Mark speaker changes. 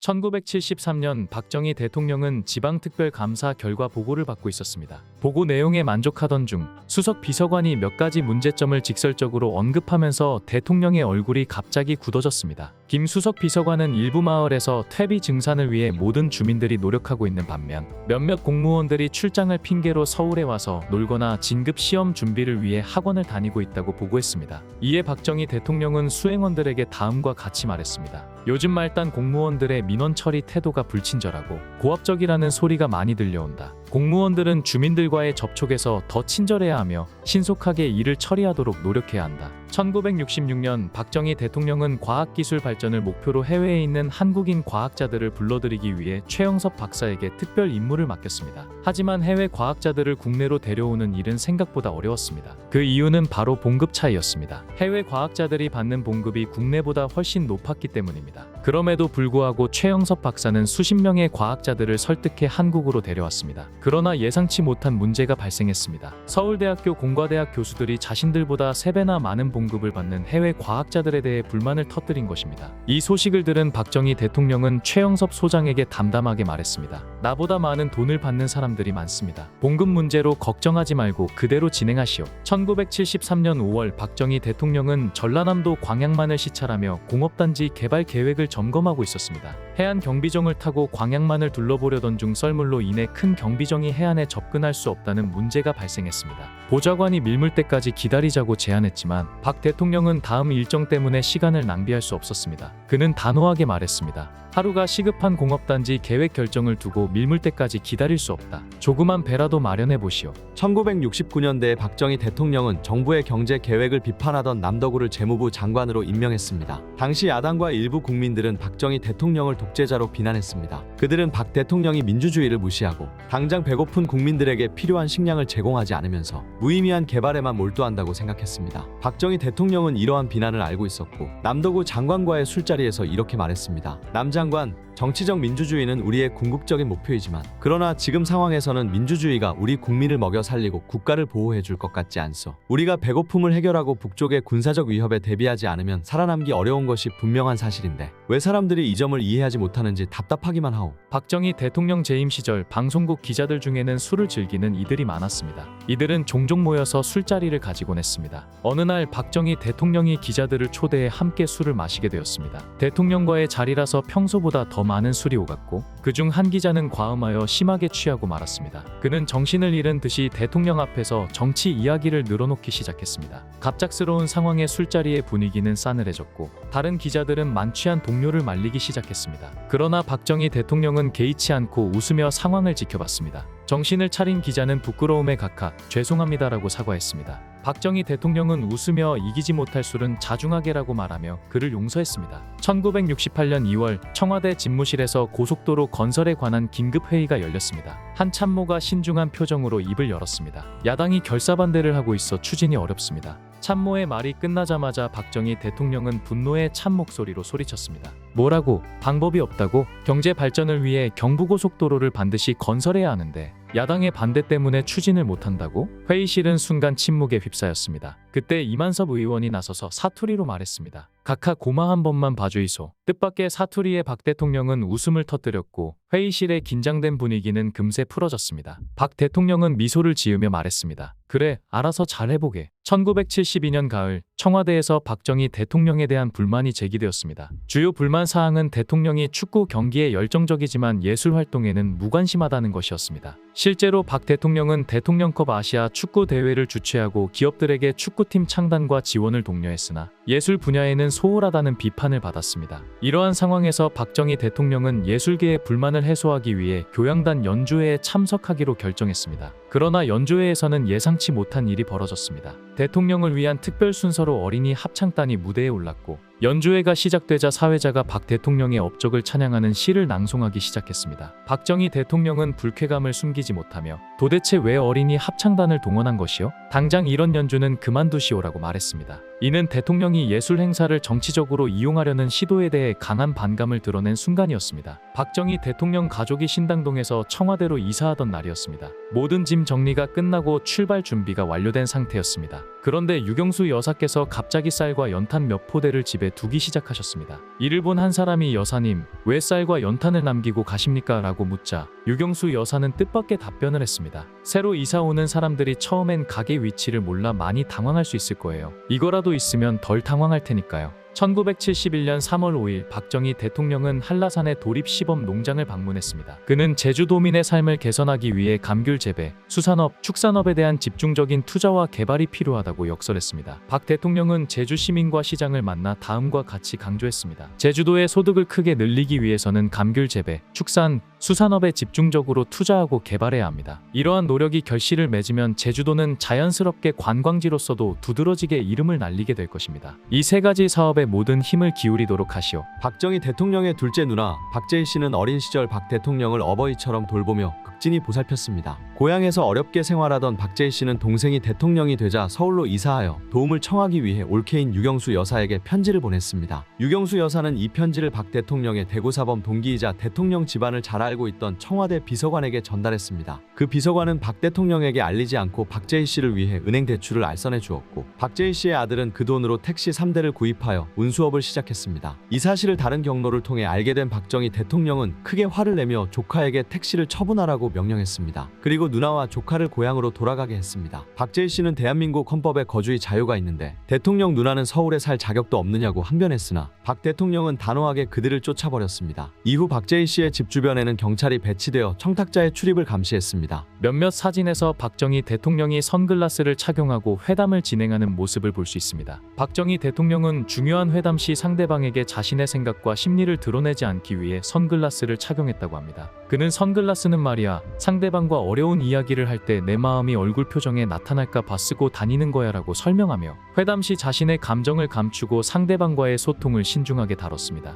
Speaker 1: 1973년 박정희 대통령은 지방특별감사 결과 보고를 받고 있었습니다. 보고 내용에 만족하던 중 수석 비서관이 몇 가지 문제점을 직설적으로 언급하면서 대통령의 얼굴이 갑자기 굳어졌습니다. 김 수석 비서관은 일부 마을에서 퇴비 증산을 위해 모든 주민들이 노력하고 있는 반면 몇몇 공무원들이 출장을 핑계로 서울에 와서 놀거나 진급 시험 준비를 위해 학원을 다니고 있다고 보고했습니다. 이에 박정희 대통령은 수행원들에게 다음과 같이 말했습니다. 요즘 말단 공무원들의 민원 처리 태도가 불친절하고 고압적이라는 소리가 많이 들려온다. 공무원들은 주민들과의 접촉에서 더 친절해야 하며 신속하게 일을 처리하도록 노력해야 한다. 1966년 박정희 대통령은 과학기술 발전을 목표로 해외에 있는 한국인 과학자들을 불러들이기 위해 최영섭 박사에게 특별 임무를 맡겼습니다. 하지만 해외 과학자들을 국내로 데려오는 일은 생각보다 어려웠습니다. 그 이유는 바로 봉급 차이였습니다. 해외 과학자들이 받는 봉급이 국내보다 훨씬 높았기 때문입니다. 그럼에도 불구하고 최영섭 박사는 수십 명의 과학자들을 설득해 한국으로 데려왔습니다. 그러나 예상치 못한 문제가 발생했습니다. 서울대학교 공과대학 교수들이 자신들보다 3배나 많은 봉급을 받는 해외 과학자들에 대해 불만을 터뜨린 것입니다. 이 소식을 들은 박정희 대통령은 최영섭 소장에게 담담하게 말했습니다. 나보다 많은 돈을 받는 사람들이 많습니다. 봉급 문제로 걱정하지 말고 그대로 진행하시오. 1973년 5월 박정희 대통령은 전라남도 광양만을 시찰하며 공업단지 개발 계획을 점검하고 있었습니다. 해안 경비정을 타고 광양만을 둘러보려던 중 썰물로 인해 큰 경비정이 해안에 접근할 수 없다는 문제가 발생했습니다. 보좌관이 밀물 때까지 기다리자고 제안했지만 박 대통령은 다음 일정 때문에 시간을 낭비할 수 없었습니다. 그는 단호하게 말했습니다. 하루가 시급한 공업단지 계획 결정을 두고 밀물 때까지 기다릴 수 없다. 조그만 배라도 마련해 보시오.
Speaker 2: 1969년대에 박정희 대통령은 정부의 경제 계획을 비판하던 남덕우를 재무부 장관으로 임명했습니다. 당시 야당과 일부 국민들은 박정희 대통령을 독재자로 비난했습니다. 그들은 박 대통령이 민주주의를 무시하고 당장 배고픈 국민들에게 필요한 식량을 제공하지 않으면서 무의미한 개발에만 몰두한다고 생각했습니다. 박정희 대통령은 이러한 비난을 알고 있었고 남덕우 장관과의 술자리에서 이렇게 말했습니다. 남 장관, 정치적 민주주의는 우리의 궁극적인 목표이지만 그러나 지금 상황에서는 민주주의가 우리 국민을 먹여 살리고 국가를 보호해 줄 것 같지 않소. 우리가 배고픔을 해결하고 북쪽의 군사적 위협에 대비하지 않으면 살아남기 어려운 것이 분명한 사실인데 왜 사람들이 이 점을 이해하지 못하는지 답답하기만 하오.
Speaker 1: 박정희 대통령 재임 시절 방송국 기자들 중에는 술을 즐기는 이들이 많았습니다. 이들은 종종 모여서 술자리를 가지곤 했습니다. 어느 날 박정희 대통령이 기자들을 초대해 함께 술을 마시게 되었습니다. 대통령과의 자리라서 평소보다 더 많은 술이 오갔고 그중 한 기자는 과음하여 심하게 취하고 말았습니다. 그는 정신을 잃은 듯이 대통령 앞에서 정치 이야기를 늘어놓기 시작했습니다. 갑작스러운 상황에 술자리의 분위기는 싸늘해졌고 다른 기자들은 만취한 동료를 말리기 시작했습니다. 그러나 박정희 대통령은 개의치 않고 웃으며 상황을 지켜봤습니다. 정신을 차린 기자는 부끄러움에 각하 죄송합니다라고 사과했습니다. 박정희 대통령은 웃으며 이기지 못할 술은 자중하게라고 말하며 그를 용서했습니다. 1968년 2월 청와대 집무실에서 고속도로 건설에 관한 긴급회의가 열렸습니다. 한 참모가 신중한 표정으로 입을 열었습니다. 야당이 결사반대를 하고 있어 추진이 어렵습니다. 참모의 말이 끝나자마자 박정희 대통령은 분노의 찬 목소리로 소리쳤습니다. 뭐라고? 방법이 없다고? 경제 발전을 위해 경부고속도로를 반드시 건설해야 하는데 야당의 반대 때문에 추진을 못한다고? 회의실은 순간 침묵에 휩싸였습니다. 그때 이만섭 의원이 나서서 사투리로 말했습니다. 각하 고마 한 번만 봐주이소. 뜻밖의 사투리에 박 대통령은 웃음을 터뜨렸고 회의실의 긴장된 분위기는 금세 풀어졌습니다. 박 대통령은 미소를 지으며 말했습니다. 그래, 알아서 잘 해보게. 1972년 가을 청와대에서 박정희 대통령에 대한 불만이 제기되었습니다. 주요 불만 사항은 대통령이 축구 경기에 열정적이지만 예술 활동에는 무관심하다는 것이었습니다. 실제로 박 대통령은 대통령컵 아시아 축구 대회를 주최하고 기업들에게 축구팀 창단과 지원을 독려했으나 예술 분야에는 소홀하다는 비판을 받았습니다. 이러한 상황에서 박정희 대통령은 예술계의 불만을 해소하기 위해 교양단 연주회에 참석하기로 결정했습니다. 그러나 연주회에서는 예상치 못한 일이 벌어졌습니다. 대통령을 위한 특별 순서로 어린이 합창단이 무대에 올랐고 연주회가 시작되자 사회자가 박 대통령의 업적을 찬양하는 시를 낭송하기 시작했습니다. 박정희 대통령은 불쾌감을 숨기지 못하며 도대체 왜 어린이 합창단을 동원한 것이요? 당장 이런 연주는 그만두시오라고 말했습니다. 이는 대통령이 예술 행사를 정치적으로 이용하려는 시도에 대해 강한 반감을 드러낸 순간이었습니다. 박정희 대통령 가족이 신당동에서 청와대로 이사하던 날이었습니다. 모든 짐 정리가 끝나고 출발 준비가 완료된 상태였습니다. 그런데 유경수 여사께서 갑자기 쌀과 연탄 몇 포대를 집에 두기 시작하셨습니다. 이를 본 한 사람이 여사님, 왜 쌀과 연탄을 남기고 가십니까? 라고 묻자 유경수 여사는 뜻밖의 답변을 했습니다. 새로 이사 오는 사람들이 처음엔 가게 위치를 몰라 많이 당황할 수 있을 거예요. 이거라도 있으면 덜 당황할 테니까요. 1971년 3월 5일 박정희 대통령은 한라산의 도립시범 농장을 방문했습니다. 그는 제주도민의 삶을 개선하기 위해 감귤 재배, 수산업, 축산업에 대한 집중적인 투자와 개발이 필요하다고 역설했습니다. 박 대통령은 제주 시민과 시장을 만나 다음과 같이 강조했습니다. 제주도의 소득을 크게 늘리기 위해서는 감귤 재배, 축산, 수산업에 집중적으로 투자하고 개발해야 합니다. 이러한 노력이 결실을 맺으면 제주도는 자연스럽게 관광지로서도 두드러지게 이름을 날리게 될 것입니다. 이 세 가지 사업에 모든 힘을 기울이도록 하시오.
Speaker 2: 박정희 대통령의 둘째 누나 박재희 씨는 어린 시절 박 대통령을 어버이처럼 돌보며 극진히 보살폈습니다. 고향에서 어렵게 생활하던 박재희 씨는 동생이 대통령이 되자 서울로 이사하여 도움을 청하기 위해 올케인 유경수 여사에게 편지를 보냈습니다. 유경수 여사는 이 편지를 박 대통령의 대구사범 동기이자 대통령 집안을 잘 알고 있던 청와대 비서관에게 전달했습니다. 그 비서관은 박 대통령에게 알리지 않고 박재희 씨를 위해 은행 대출을 알선해 주었고, 박재희 씨의 아들은 그 돈으로 택시 3대를 구입하여 운수업을 시작했습니다. 이 사실을 다른 경로를 통해 알게 된 박정희 대통령은 크게 화를 내며 조카에게 택시를 처분하라고 명령했습니다. 그리고 누나와 조카를 고향으로 돌아가게 했습니다. 박재희 씨는 대한민국 헌법에 거주의 자유가 있는데 대통령 누나는 서울에 살 자격도 없느냐고 항변했으나 박 대통령은 단호하게 그들을 쫓아버렸습니다. 이후 박재희 씨의 집 주변에는 경찰이 배치되어 청탁자의 출입을 감시했습니다.
Speaker 1: 몇몇 사진에서 박정희 대통령이 선글라스를 착용하고 회담을 진행하는 모습을 볼 수 있습니다. 박정희 대통령은 중요한 회담 시 상대방에게 자신의 생각과 심리를 드러내지 않기 위해 선글라스를 착용했다고 합니다. 그는 선글라스는 말이야, 상대방과 어려운 이야기를 할 때 내 마음이 얼굴 표정에 나타날까 봐 쓰고 다니는 거야 라고 설명하며 회담 시 자신의 감정을 감추고 상대방과의 소통을 신중하게 다뤘습니다.